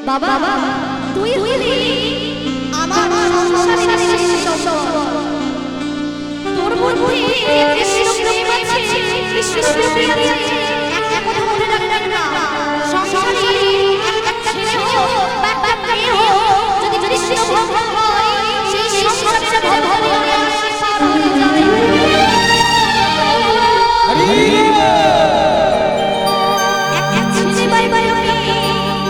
বাবা তুই হলি আমার সংসারের শেষ সম্বল। তোর মধ্যে কৃষ্ণ প্রেম আছে, কৃষ্ণ প্রেম আছে, এক কথা মনে রাখ না, সংসারে একটা ছেলে হোক বা একটা মেয়ে হোক, যদি কৃষ্ণ ভক্ত হয় সেই সংসারটা ভগবান হয়ে আসে, পার হয়ে যায়। এক ছেলে বাই বাই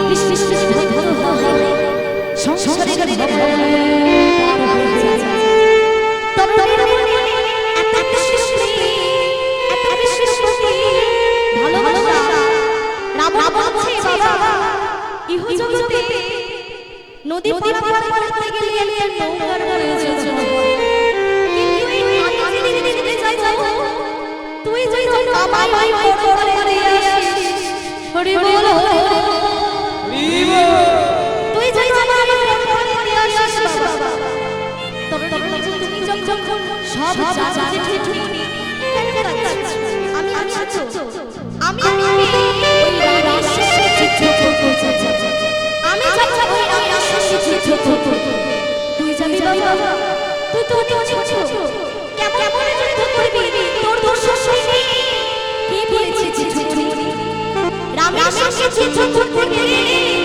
কৃষ্ণ ভক্ত হয় সংসারে ভগবান পার হয়ে যায়। নদী পার করতে গেলে নৌকার প্রয়োজন হয়, কিন্তু এই আমি যেতে চাই তুই যাই আমায় করে আসিস। হরি বল হরি বল, তুই যাই আমায় করে আসিস বাবা। তবে তুমি যখন সব জায়গাতে ঠিক আমি আমি ওই রাশির যুদ্ধ করতে চাই, আমি চাই ওই রাশির যুদ্ধ করতে। তুই যাবি বাবা, তুই তো কেমন যুদ্ধ করবি? তোর দোষ নেই, কে বলেছে যুদ্ধ? রামের সঙ্গে যুদ্ধ করতে গেলে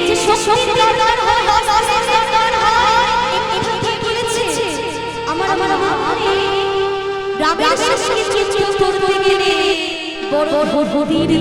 যে শক্তি দরকার হয়, দরকার হয়, এটা কে বলেছে? আমার রামের সঙ্গে যুদ্ধ করতে গেলে বড় হরির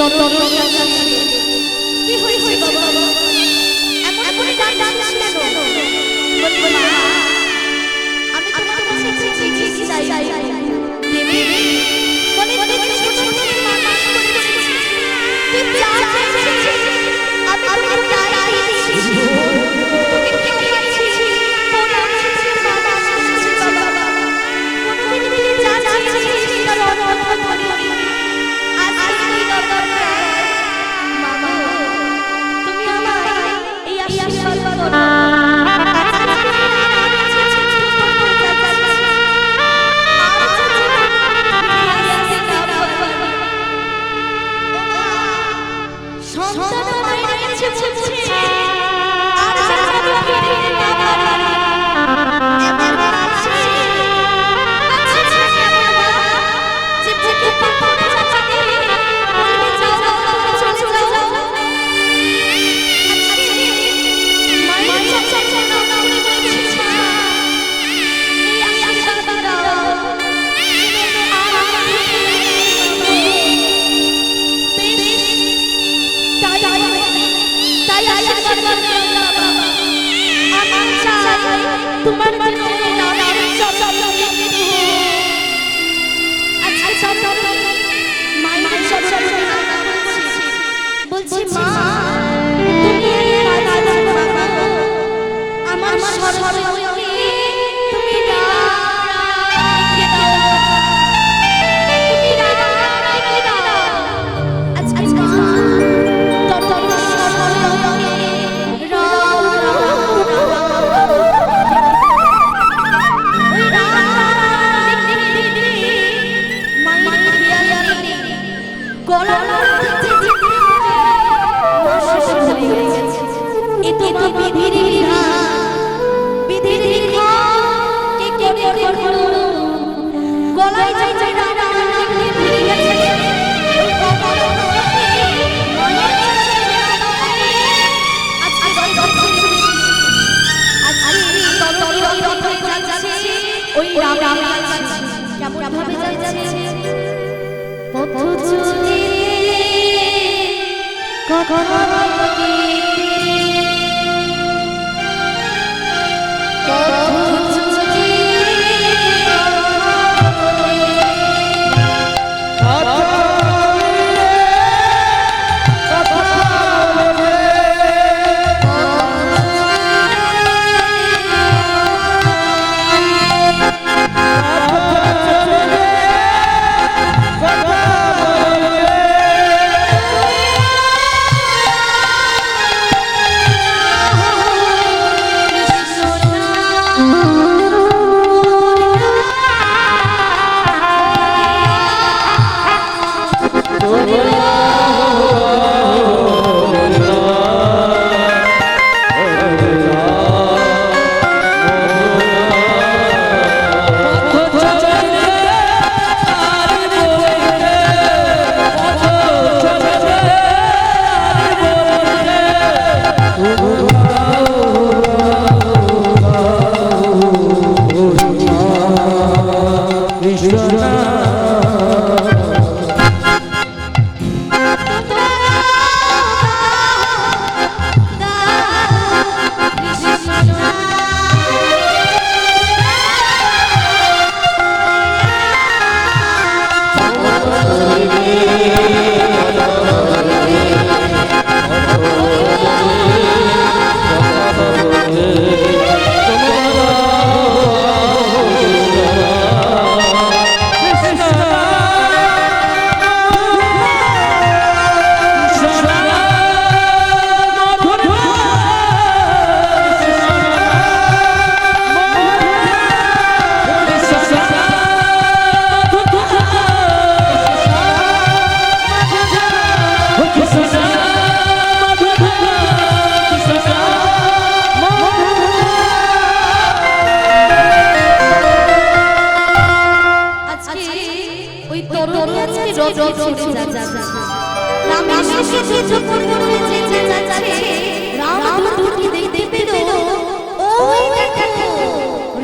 তখন যাই যাই যাই রাম রাম লিখে ভেঙে গেছে ওই কপাল মায়ের আজকে তরুণ যাচ্ছে ওই রাম রাম কেমন ভাবে যাচ্ছে পথ চলে কখন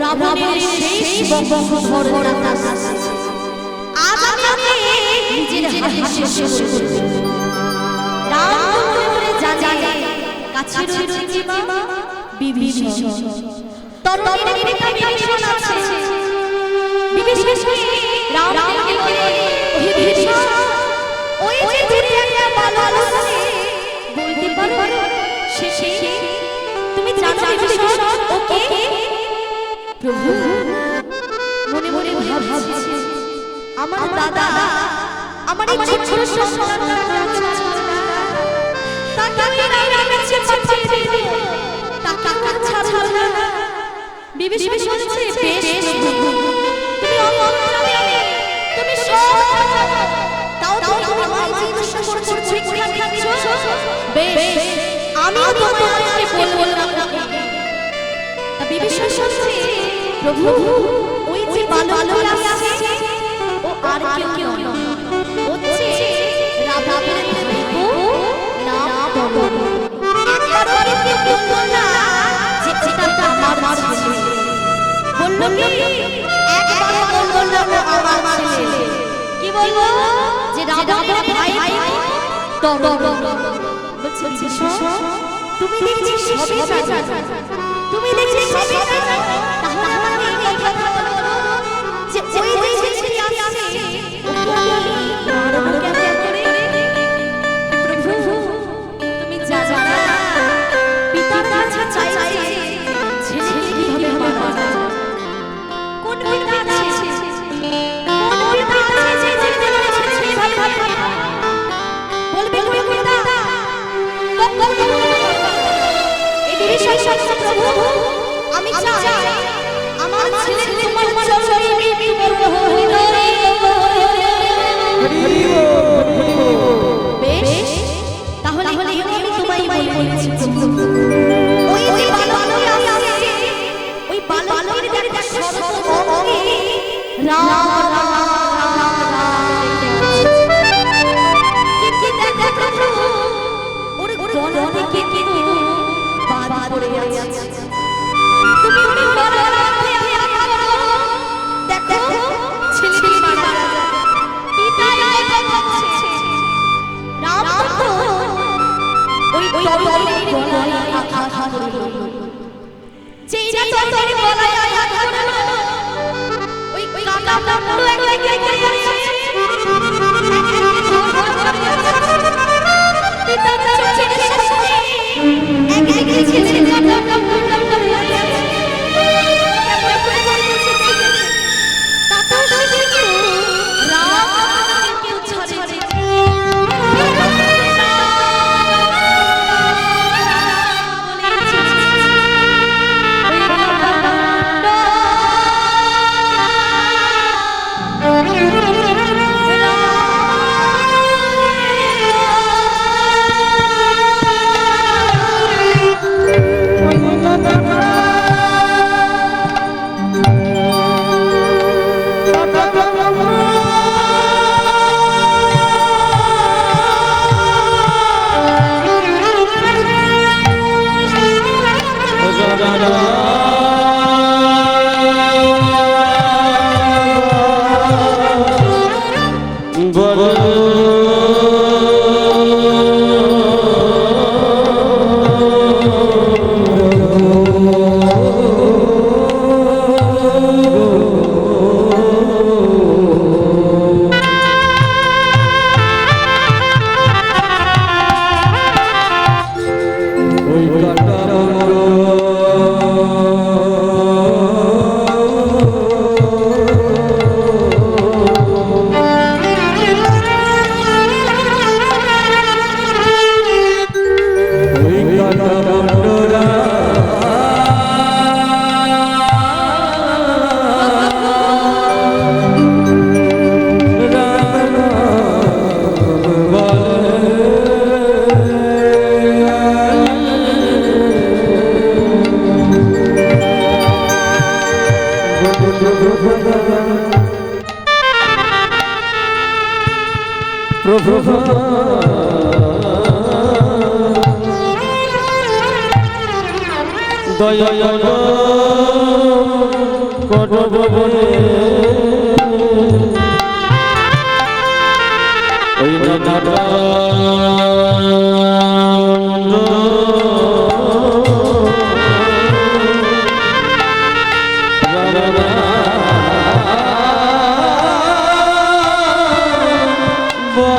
রাবণের শেষ বংশধর আজ আমি নিজের হাতে শেষ করব রাম করে জানে কাছে রয়েছে মা বিভীষণ তরুণীর পিতা বিভীষণ আছে বিভীষণ রামকে বলে বিভীষণ ওই যে দূরে একটা বালক আছে বলতে পারো সে তুমি জানো বিভীষণ ওকে প্রভু মনে মনে ভাবছি আমার দাদা আমার এই ছোট সন্তান তাকে রামের কাছে পাঠিয়ে দিল টাকা কাচ্ছা ছাড়া বিভীষণ বলছে বেশ প্রভু তুমি অমঙ্গলে তুমি সব তাও তুমি আমার জিজ্ঞাসা করছো পরীক্ষা দিচ্ছ বেশ আমিও তোমাকে বলবো না বিভীষণ বলছে প্রভু ওই যে বালক আছে ও আর কেউ নয় হচ্ছে রাবণের প্রভু নাম বলো একবারও কেউ বলল না যে এটা আমার ছেলে বলল কি একবারও বলল না ও আমার ছেলে কি বলল যে রাবণের ভাই তরুণ বলছে বিভীষণ তুমি দেখছি সবই জানো তুমি দেখছি সবই জানো তাহলে আমাকে এই কথা বলো যে ওই যে ছেলে আছে ওকে আমি মারব কেমন করে প্রভু তুমি জানো না পিতার কাছে চাইছে ছেলে কিভাবে মারা যায় কোন পিতা আছে কোন পিতা আছে যে ছেলে ভাবে বলবে কোন পিতা এই বিভীষণ প্রভু আমি চাই আমার ছেলে তোমার চরণে মৃত্যুবরণ হোক বেশ তাহলে আমি তোমায় বলছি ওই যে বালক আছে ওই বালকের একটা শর্ত অঙ্গে রাম রাম রাম কিন্তু দেখো প্রভু ওর গলা থেকে কিন্তু বাদ পড়ে আছে তুমি ওর গলার মধ্যে দেখো ছেলে মারা পিতাই বলছে রাম তখন ওই তরবারির গলায় আঘাত করলো যেই তরবারি গলায় আঘাত করলো ওই কাকা পুরো এক আছে পিতা চোখের সামনে এক ছেলে কেমন করে বলছে তাতা সে কেউ রাম কেউ ছাড়ে দয়া করব বলে ওই নাটা ও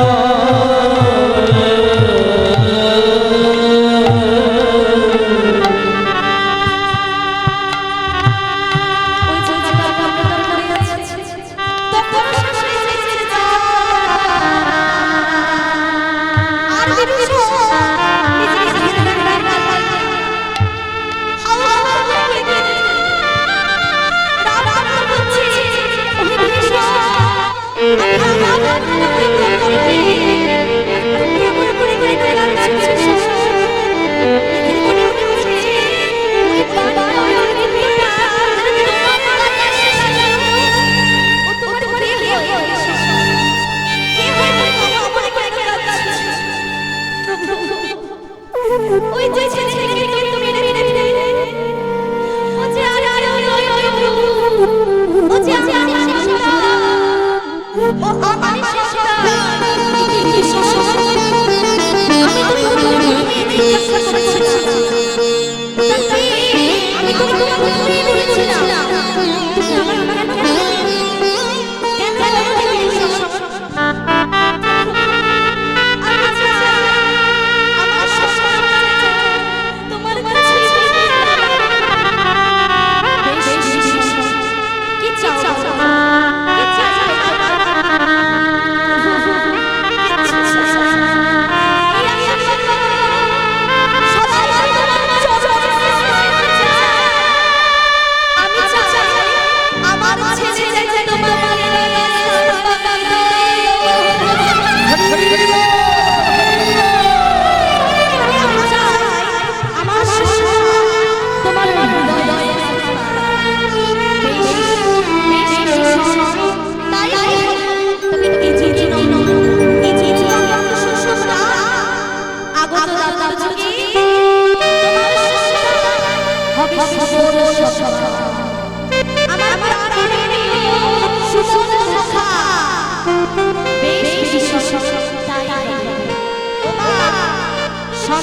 আমার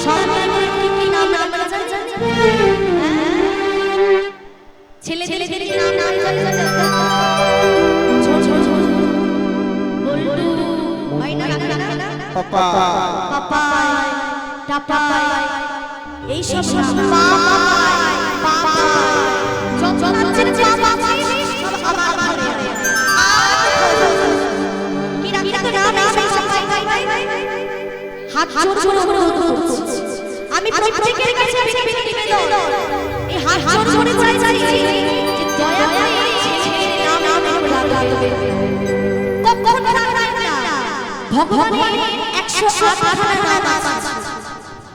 সন্তানের কি নাম আমরা জানি ছেলে ছেলে ছেলে কি নাম জানি ছোট ছোট বল্টু ভাই না পাপা পাপা টাপা এই সব পাপা পাপা যত নাচের পাপা সব আমার ভালো কি নাম তো নাম এই সব ভাই হাত জোড় করে আমি প্রত্যেকের কাছে নিবেদন এই হাত জোড় করে চাই যে দয়া করে ছেলের নাম লাগাবে কখন না ভগবানের 108 খানা নাম আছে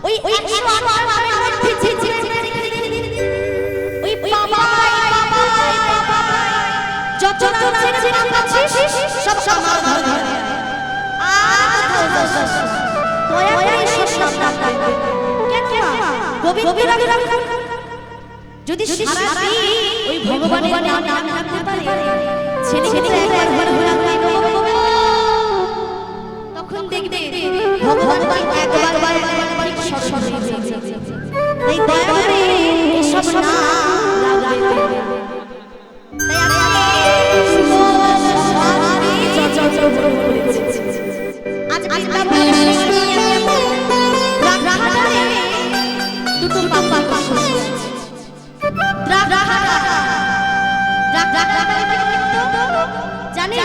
ওই 108 নামের মধ্যে যে ওই বাবা যত নামের নাম আছে সব আমার ঘরে দয়া করে সব নাম রাখবে কেন গোবিন্দ যদি সারাদিন ওই ভগবানের নাম রাখতে পারে ছেলে ছেলে একবার হরে হরে তখন দেখবে ভগবান একবার ঠিক সরল হয়ে যাবে তাই দয়া করে এই সব নাম রাখবে তাই আমি শুভ সারাদিন চর্চা করেছি আজ দুটো পাপা জানেন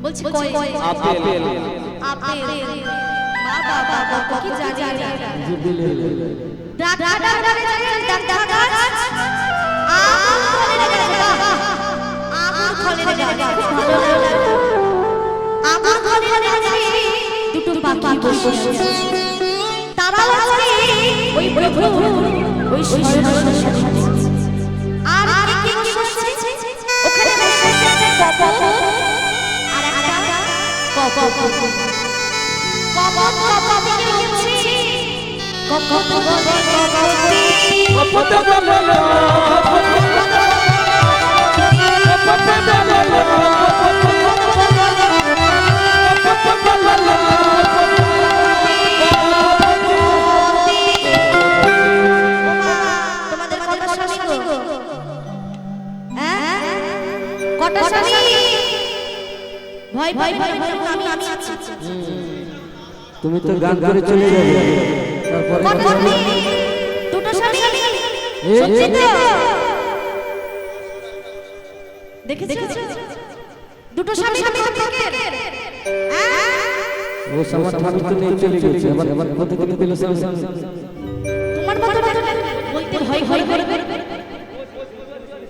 বলছি আপেল আপেল বাবা বাবা কি জানি দুটো পাখি বসে তারা ওই প্রভু ওই আর কে কি বসছে ওখানে বসে আছে কপক আর একটা কপক দিকে বলছে কপক ভয় ভয় ভয় ভয় আমি আছি তুমি তো গান করে চলে যাবে তারপরে দুটো স্বামী সত্যি তো দেখেছো দুটো স্বামী থেকে ও আমার স্বামী তো নিয়ে চলে গেছে আবার কোথা থেকে দিল স্বামী তোমার কথা বলতে ভয় ভয় করবে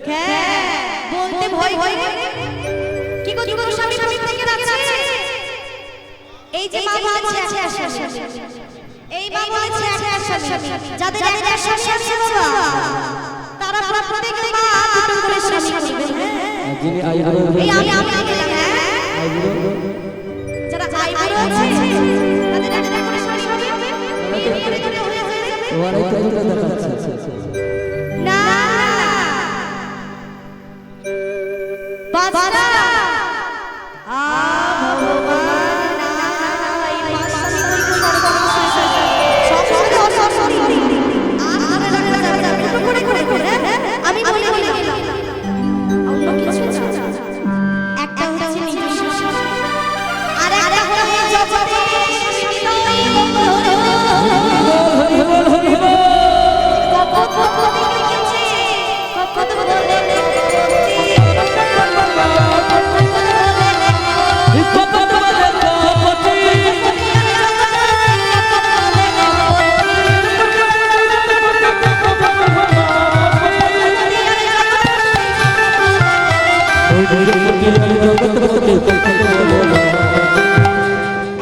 হ্যাঁ বলতে ভয় ভয় কি গো দুটো স্বামী থেকে আছে এই যে বাবা আছে এই বাবা আছে যাদের যাদের স্বামী আছে বাবা তারা প্রত্যেকে মা দুটো করে স্বামী নেবে যিনি আইবুড়ো এই আমি গেলাম আইবুড়ো যারা আইবুড়ো আছে তাদের একটা করে স্বামী হবে বিয়ে হয়ে যাবে ওরাই তো দেখাচ্ছে না বাবা আ ভগবান আই পাশামি কই সরস্বতী আমি বলে গেলাম অন্য কিছু না একটা হচ্ছে নিজস্ব আর একটা হচ্ছে জগতে কত বলে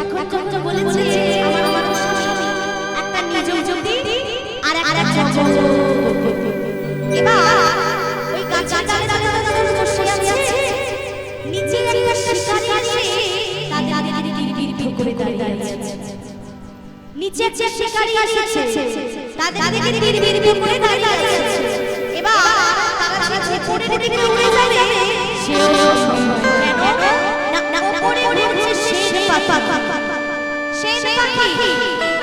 এখন কথা বলেছে আমার একটা নিজ আর একটা এবার ওই গাছের ডালে বসে আছে নিচে একটা শিকারী আছে তাদের বিরুদ্ধ করে দাঁড়িয়ে আছে নিচে একটা শিকারী আছে তাদের বিরুদ্ধ করে দাঁড়িয়ে আছে এবার তারা যে পড়ে দিকে উড়ে যাবে সেও সম্ভব কেন না না উপরে উড়ছে সেন পাখি সেন পাখি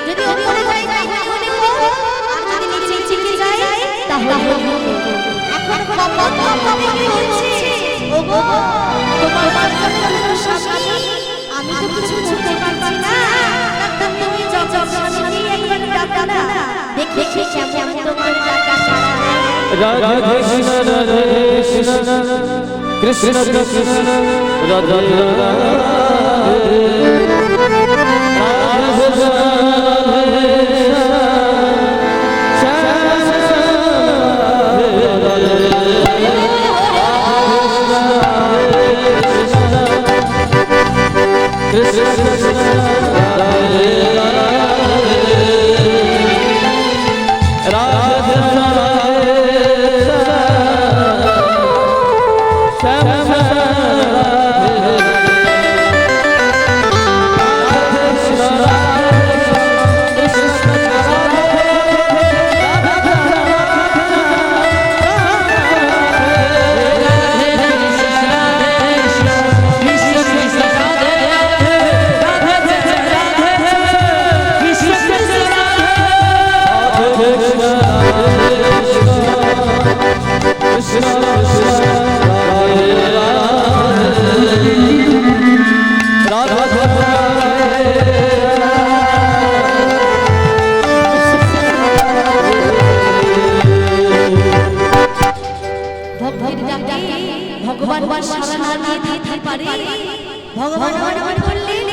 যদি উপরে যায় তাহলে আর যদি নিচে চিকে যায় তাহলে এখন কমন কমন কি হচ্ছে ওগো তোমার বাচ্চাদের সামনে আমি তো কিছু বলতে পারছি না তুমি যতক্ষণ একবার ডাকা না দেখে কেমন তোমার ডাকা সারা রাধে কৃষ্ণ রাধে কৃষ্ণ কৃষ্ণ কৃষ্ণ রাধে ভগবান সারা না দিয়ে দিতে পারে ভগবান আমার বললেন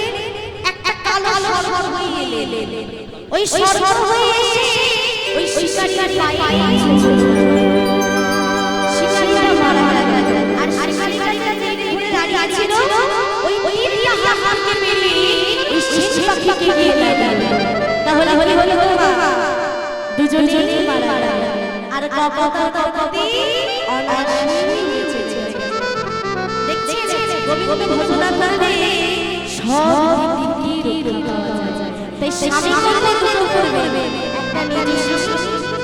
একটা কালো সর্প হয়ে এলেন ওই সর্প হয়ে এসে ওই শিকারীর পায়ে শিকারীরা মারা গেল আর শিকারীরা যে ঘুরে দাঁড়িয়ে ছিল ওই তীরটা হাতকে মেরে ওই সেন পাখিকে দিয়ে গেল তাহলে হলো দুজনেই মারা গেল আর কপতি অনায়াসে গোবিন্দ ভজনা করলে সব দিকে পাওয়া যায় তাই স্বামী করলে দুটো করবে একটা নিজস্ব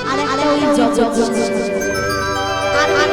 আর একটা ওই জগৎ আর ওই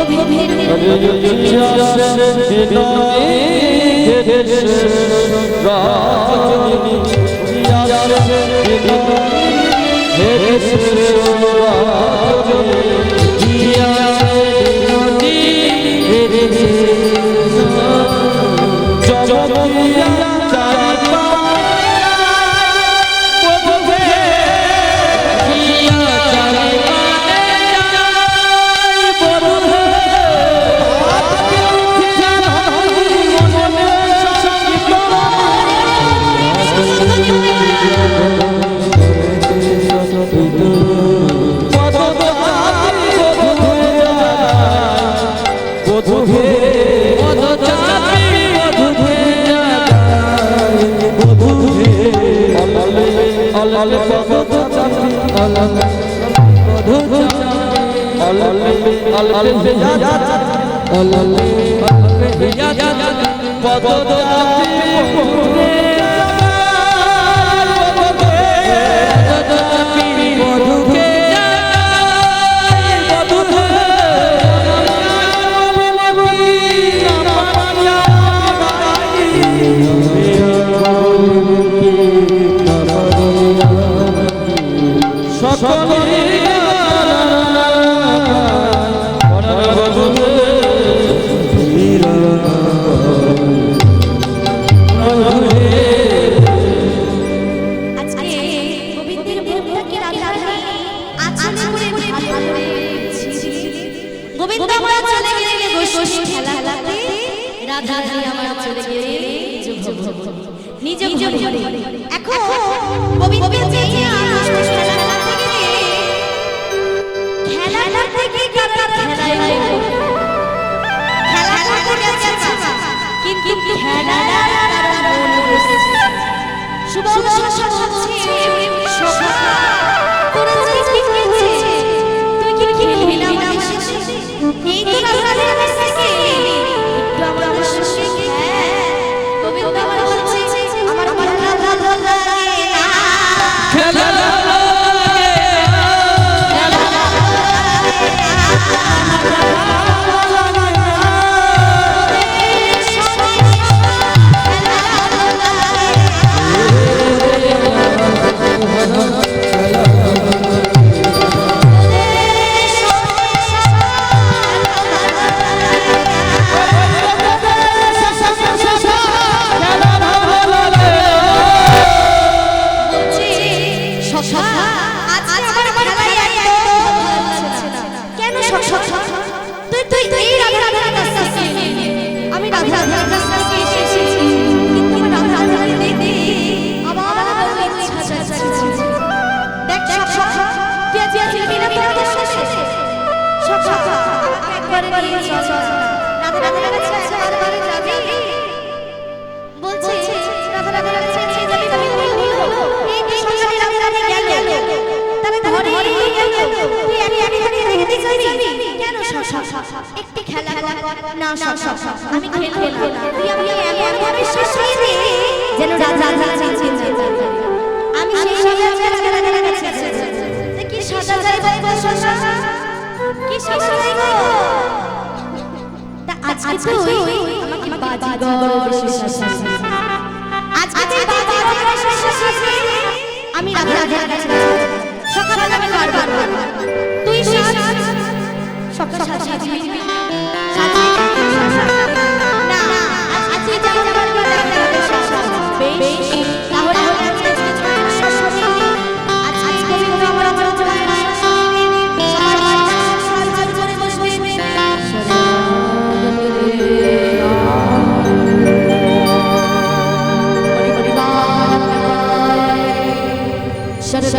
Narayani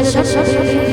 Namaste.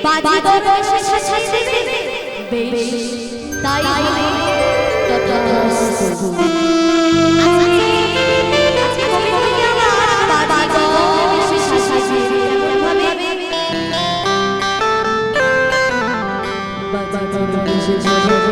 বাজিগর এসে সাজিয়ে দেবে বেশ তাই হবে তথাস্তু আজকে কবি আমার বাজিগর এসে সাজিয়ে দেবে ভাবে বাজিগর এসে সাজিয়ে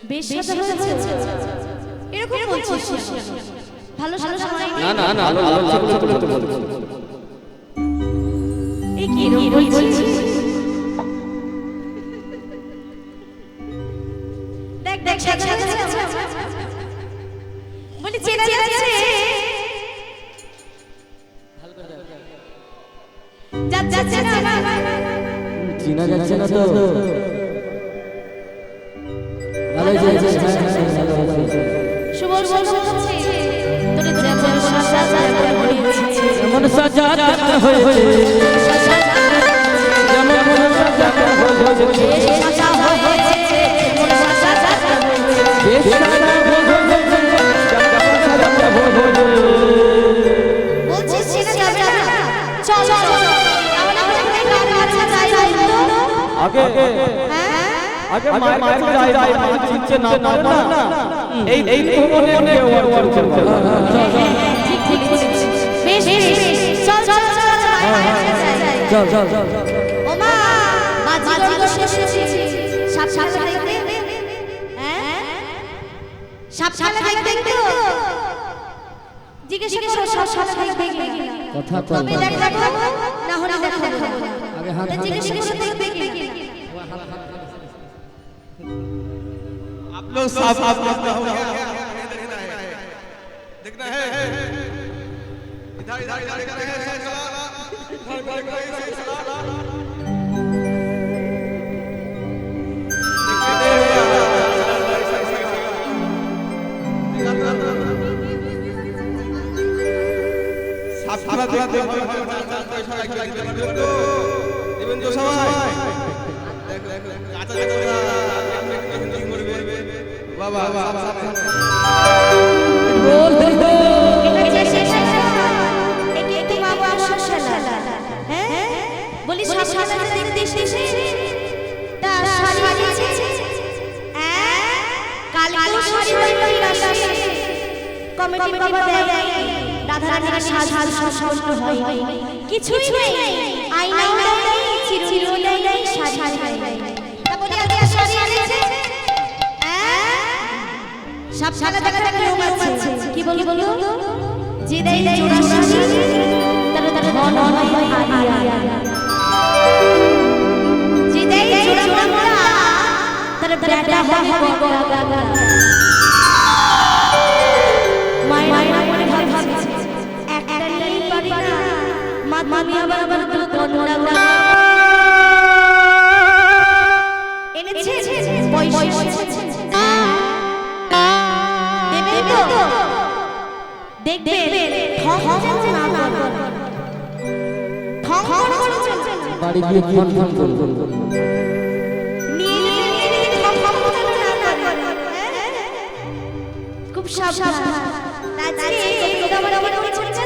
বেশ সাজা হয়েছে এরকম বলছিস ভালো সাজা হয় না না না আলো তো বল এই কি বলছিস দেখ দেখ সাজা হয়েছে বলি চেনা যাচ্ছে যাচ্ছে না চিনা যাচ্ছে না তো ভালো যাচ্ছে শুভর বলছে তোরে যেমন সাজা করিয়েছে যেমন সাজা হয়েছে যেমন সাজা হয়েছে সাজা হয়েছে যেমন সাজা হয়েছে বলছিস চেনা যাবে না চল চল আমরা গান গাছা যাই তো আগে আগে মায়ের কাছে যাই মা চিনছে না না এই কোনে ওয়ার চলছে ঠিক ঠিক বেশ বেশ চল চল চল চল চল ওমা বাজিগর তো শেষ হয়েছে সাপ সাপ দেখতে হ্যাঁ সাপ সাপ দেখতে তো জিজ্ঞেস করো সাপ সাপ দেখবে কিনা কথা তো তবে দেখাবো না হলে দেখাবো আগে হাত জিজ্ঞেস করো দেখবে কিনা आप लोग साफ साफ देखना होगा देखना है इधर इधर इधर সাফারা দেখতে দেবেন তো সবাই কাঁচা কাঁচা বাবা बोल दे একে তো বাবা শালা হ্যাঁ বলি সাপ সাপ দেখতে এসেছে কালকে শাড়ি পরে রাশি কমিটি বাবা দেয় রাধা রাধার সাজ সাজ হয় কিছুই নেই আয়নাও নেই চিরুনিও নেই শাড়ি নেই বলি আগে শাড়ি এনেছে সব সাদা দেখা নিয়ম আছে কি বলি বলো যে দেই জোড়া শাড়ি তার ধন হয় আরিয়া যে দেই জোড়া মোড়া তার বেটা হবে গগা মায়ের মনে ভাবছে একটা নেই পারি না মামি আবার গন্ডা এনেছে পয়সা দেবে তো দেখবে ঠং না ঠং করে চলছে বাড়ি গিয়ে ফোন করব নিয়ে ঠং না খুব সাবধান আজকে আমার চলছে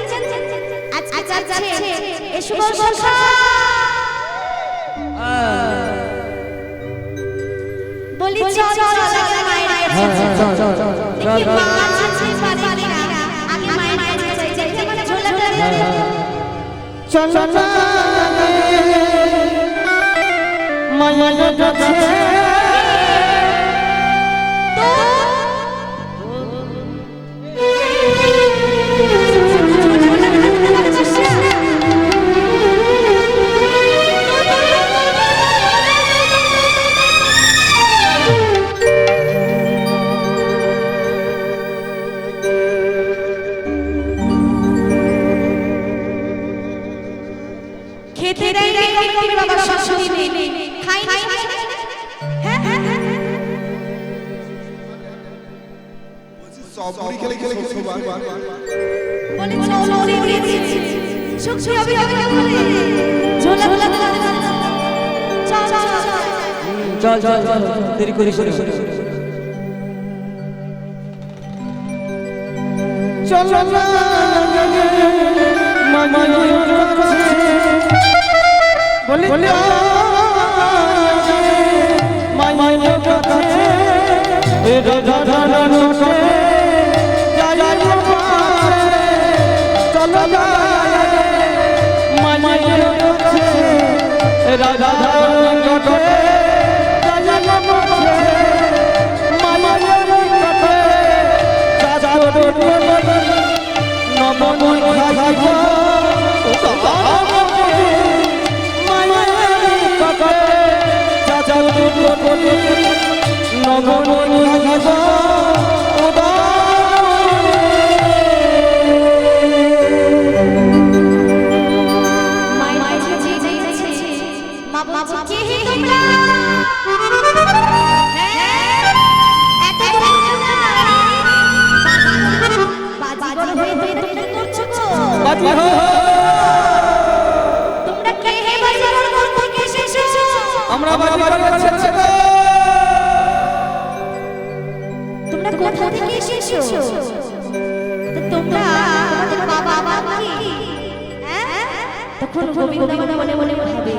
আচ্ছা এসো বর্ষা বলি চল মায়ের দেখি মা আছে পারি না আগে মায়ের কাছে যাই মানে ঝোলাটা চল মায়ের কাছে খেতে দেয় কমিটি বাবা শাশুড়ি নেই খাই হ্যাঁ সব খেলে খেলে সবার বলে চলো উড়িয়ে দিচ্ছি সুখ হবে বলে ঝোলা চল দেরি করি চল বলি মায়ের কাছে রাধা রাধা যাই চলো মায়ের কাছে রাধা রাধা আমরা তোমরা কোথা থেকে এসেছো তোমরা তোমাদের বাবা কি তখন গোবিন্দ মনে মনে ভাবে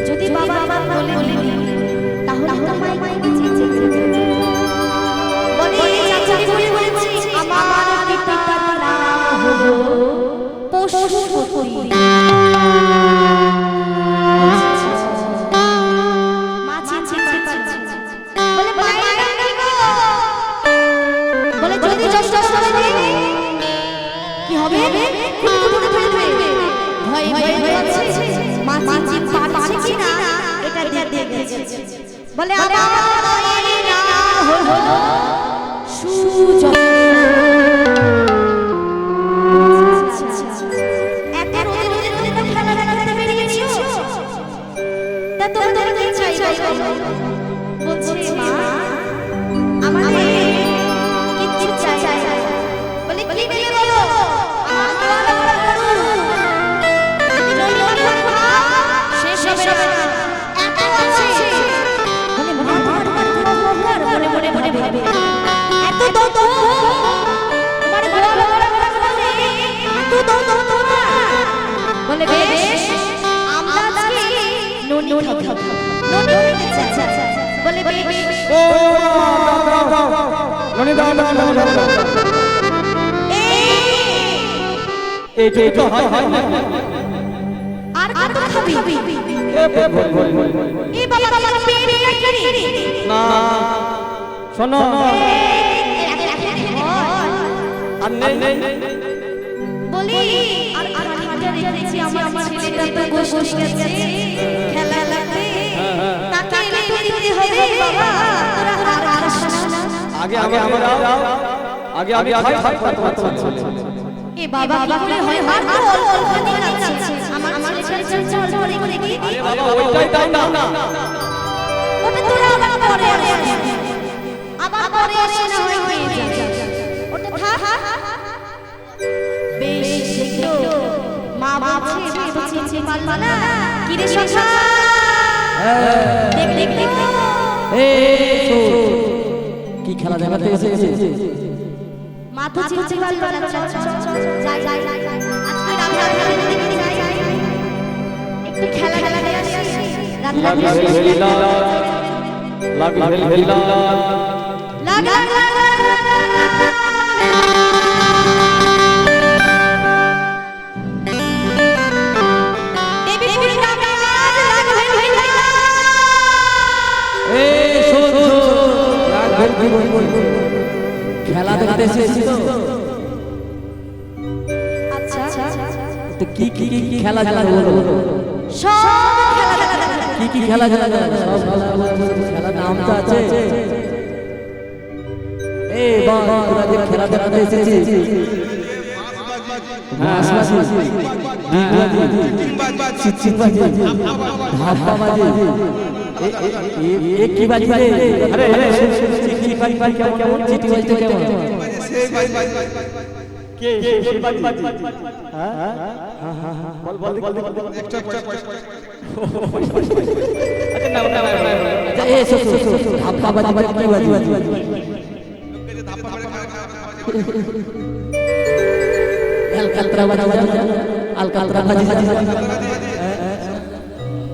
যদি বাবা বলে তাহলে তো মাই বলে চাচা বলেছি আমার পিতার নাম হলো পশুপতি কি হবে বলে বেশ আমরা আজকে ননি খাবো ননি বলে বেশ ও দাও ননি দাও এই তো হয় আর কত খাবি এ বাবা বাবা পেড়ে রাখি না শোনো আর নেই বলি আর আরেকটা রেখেছি আমার ছেলেটা তো বসে গেছে খেলা লাগবে তাকে এনে দিতে হবে বাবা তোরা আর খাস না আগে খাই এ বাবা কি করে হয় আর তো অল্প দিন আছে আমার ছেলেটা চল করে কি আরে বাবা ওইটাই দাও না ওটা তোরা আবার পরে আসে না হয়ে যায় ওটা খা বেশ দেখো মা বলছে তো চিনতে পারলা না কি রে সখা দেখ কি খেলা দেখাতে এসেছে মা তো চিনতে পারলা না যাই আজকে রান্না দেখতে যাই একটু খেলা দিয়ে আসি রান্না লাগা খেলা দেখতে এসেছি আচ্ছা তো কি খেলা বলো সব খেলা কি খেলা সব খেলা নাম তো আছে এই বাবা তোরা যে খেলা দেখাতে এসেছিস কি বাজি আরে কেমন চিঠি বাজতে কেমন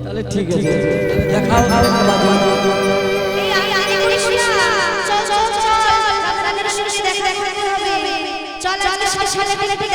তাহলে ঠিক আছে দেখাও এই আই করিস না চল রান্নার শুনে দেখতে হবে চল আজকে সালে দেখ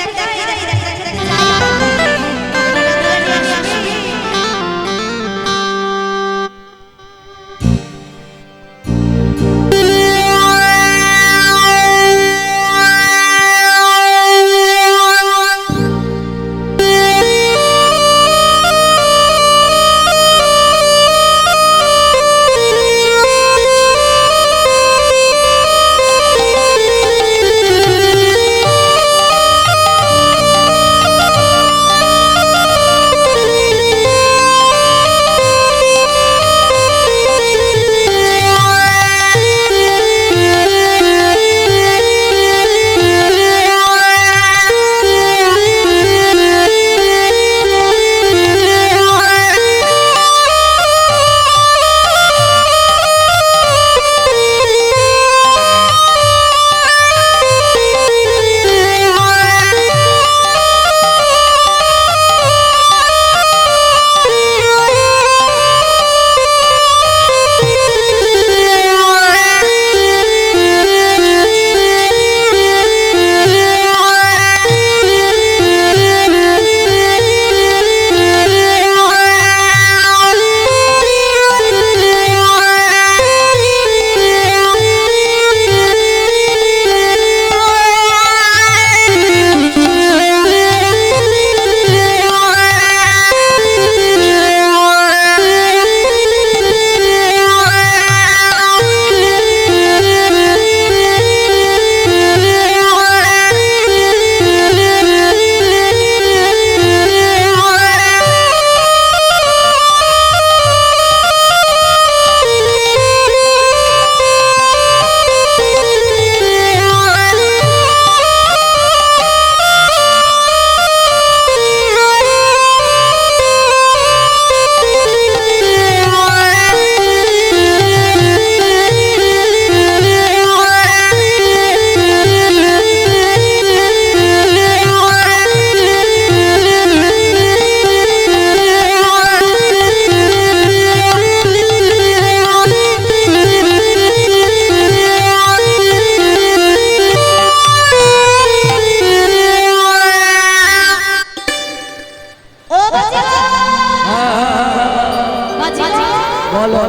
বলো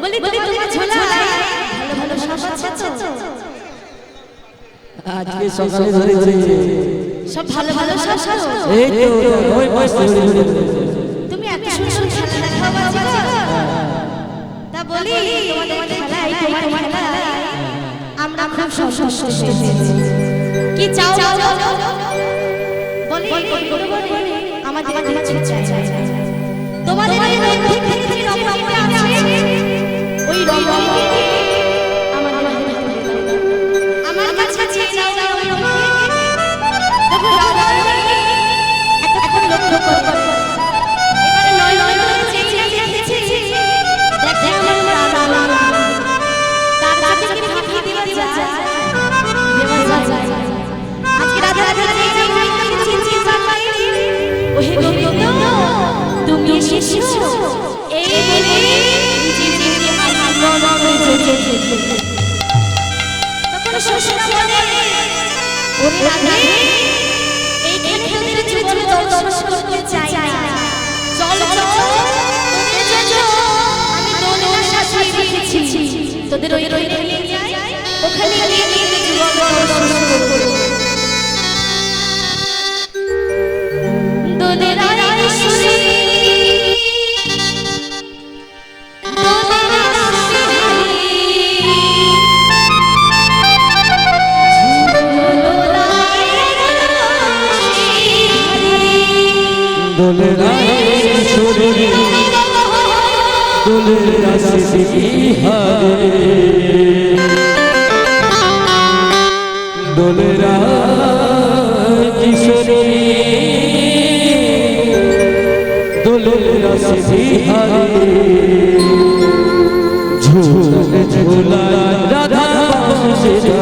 বলি তোমার ঝোলায় ভালো ভালো সব আছে তো? আজকে সকালে ধরেছে সব ভালো ভালো সব আছে? এই তো ওই তুমি এত সুন্দর খেলা দেখাও বাজিগর। তা বলি তোমাদের খেলায় তোমার খেলায় আমরা খুব সন্তুষ্ট হয়েছি। কি চাও বলি আমাদের ইচ্ছা চাই তোমাদের এই রঙিন যে রঙটা আছে ওই রঙটা আমাদের হাতে দাও। আমার কাছে চেয়ে নাও ওই রঙটা। দেখো এখন লক্ষ্য করো এবারে নয় করে চেয়ে দেখেছি দেখে আমার রাধা তার কাছে কি ফাঁকি দেওয়া যায় আজকে রাধা চেয়ে চিনচি পাই ওহে গোবিন্দ তুমি এসেছো এই বলে নিজে হাত গড়ে তখন শ্বশুর বলে ওরে রাধা এইখানে তোদের জীবন দর্শন করতে চাই না চল তোদের জন্য আমি দোলনা সাজিয়ে রেখেছি তোদের ওই নিয়ে যাই ওখানে গিয়ে জীবন দর্শন করব দোলেরা ঈশ্বরী দোলে দোলে রাশি হারে দোলে কিশোরী দোলে রাশি হারে ঝুলে ঝুলা রাধা দোলে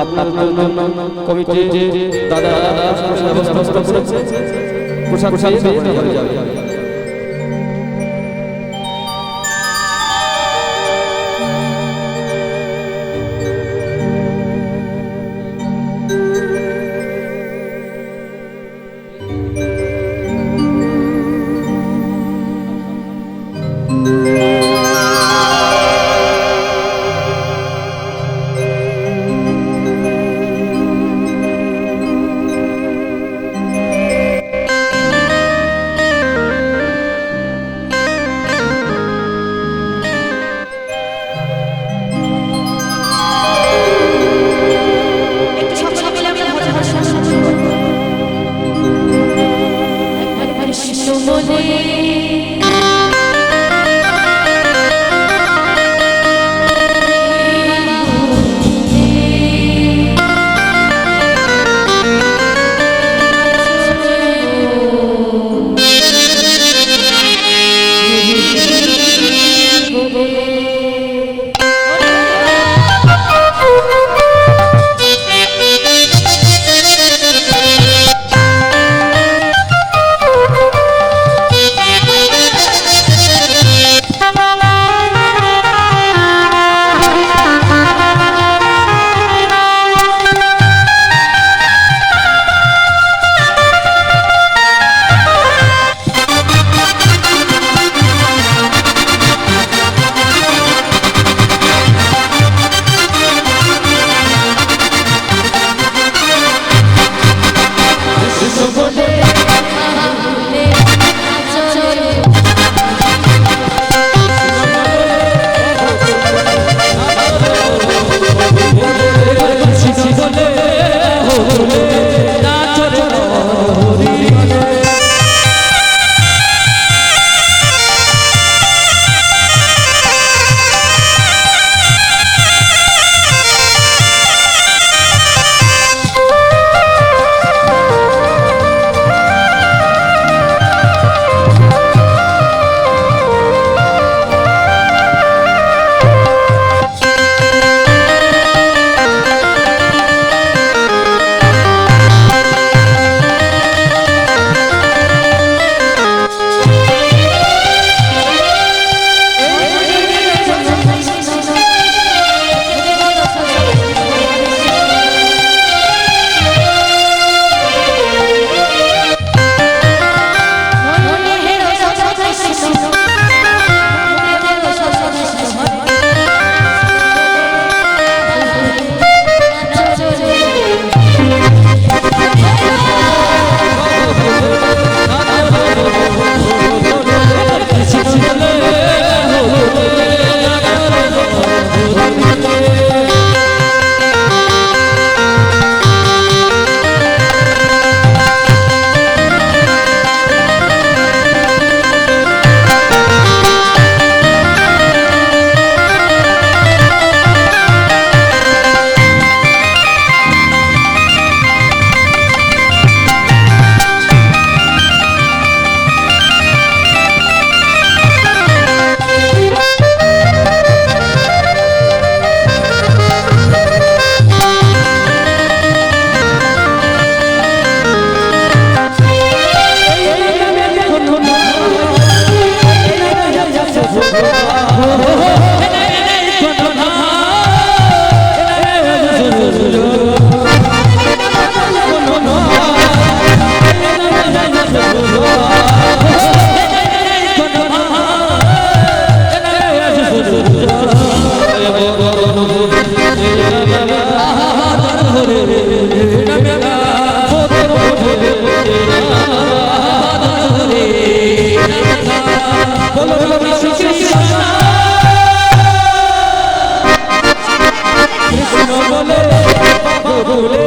আপনার কমিটি দাদা ব্যবস্থা করেছে পোশাক যাবে বলো শ্রী কৃষ্ণ কৃষ্ণ বলে বলে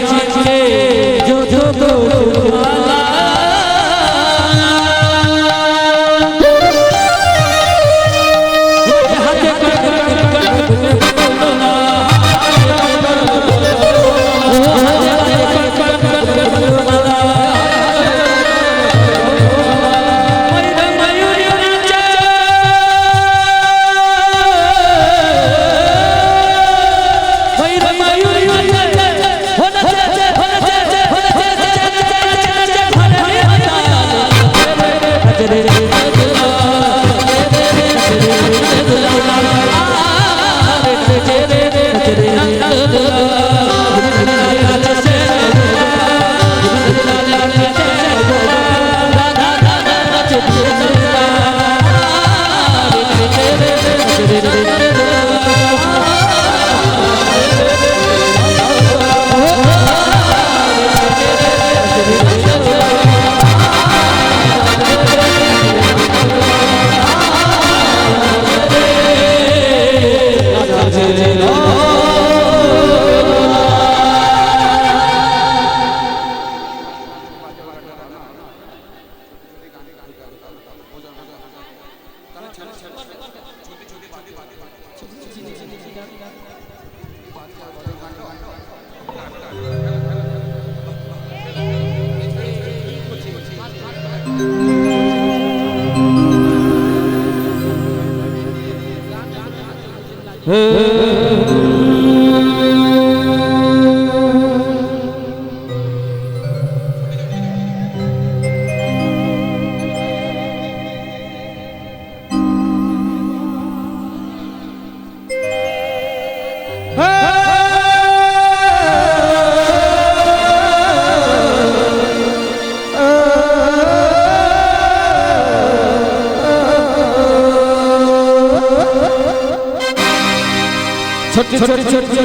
নাচো छोटी छोटी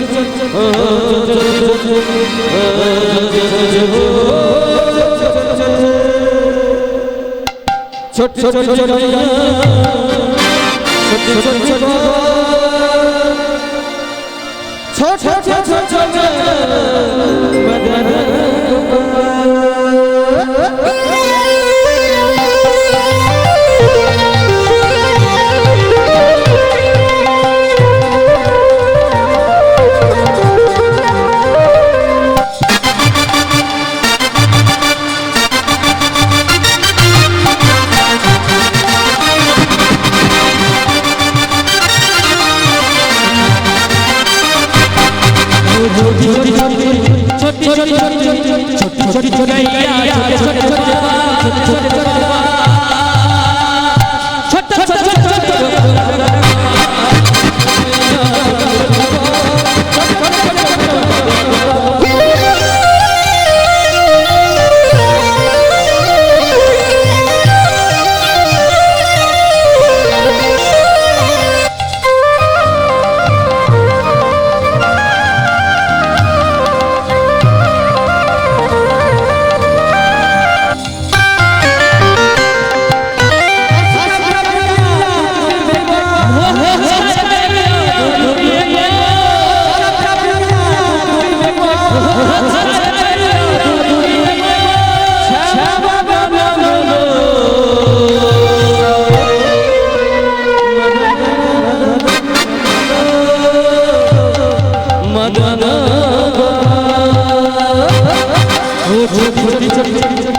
छोटी